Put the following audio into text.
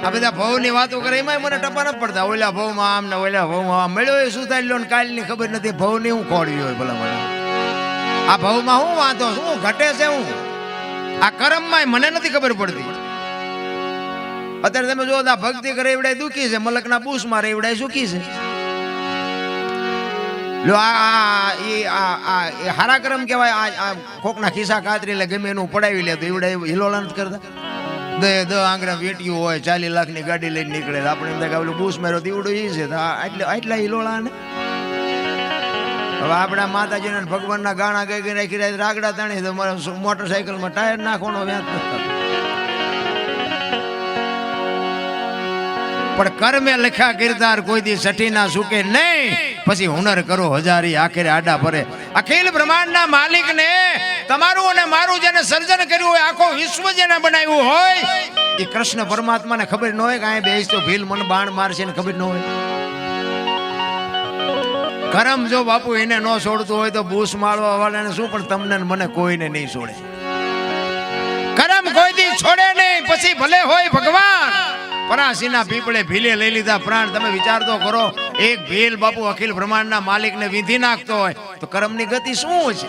આ બધા ભવની વાતો કરે એમાં મને ટપા ન પડતા. ઓલા ભવમાં આમ ને ઓલા ભવમાં આમ મળ્યો એ શું થાય ને કાલની ખબર નથી. ભવની હું ખોડવી હોય ભલા મને. આ ભવમાં હું વાંધો શું ઘટે છે? હું આ કર્મમાં મને નથી ખબર પડતી. અત્યારે તમે જો આ ભક્તિ કરે એવડાય દુખી છે, મલકના બૂસ મારે એવડાય સુખી છે. લો આ હારા કર્મ કહેવાય. આ કોકના ખિસ્સા કાતરી લે ગમે એનું પડાવી લે તો એવડાય હિલોળા નથી કરતા. દ આંગણા વેટ્યું હોય 40 લાખની ગાડી લઈને નીકળે, આપણે એમ થાય કે બૂસ માર્યો દીવડો એ છે આટલા હિલોળા ને. હવે આપણા માતાજીના ભગવાનના ગાણા ગઈ રાખી રહ્યા રાગડા તાણી તો મોટરસાયકલમાં ટાયર નાખવાનો વ્યાજ નથી. પણ કર્મે લખ્યા કિરદાર કોઈ દી સઠી ના સુકે નહીં. પછી હુનર કરો હજારી આખરે આડા ભરે. અખિલ બ્રહ્માંડના માલિક ને તમારું અને મારું જેને સર્જન કર્યું હોય, આખો વિશ્વ જેને બનાવ્યું હોય, એ કૃષ્ણ પરમાત્માને ખબર ન હોય કે અહીં બેસ તો ભીલ મને બાણ મારશે ને ખબર ન હોય. કરમ જો બાપુ એને ન છોડતું હોય તો બૂસ મારવા વાળાને શું, પણ તમને મને કોઈને નહીં છોડે. કરમ કોઈ દી છોડે નહીં. પછી ભલે હોય ભગવાન પરાસીના પીપળે ભીલે લઈ લીધા પ્રાણ. તમે વિચાર તો કરો, એક ભીલ બાપુ અખિલ બ્રહ્માંડના માલિકને વિંધી નાખતો હોય તો કર્મની ગતિ શું છે?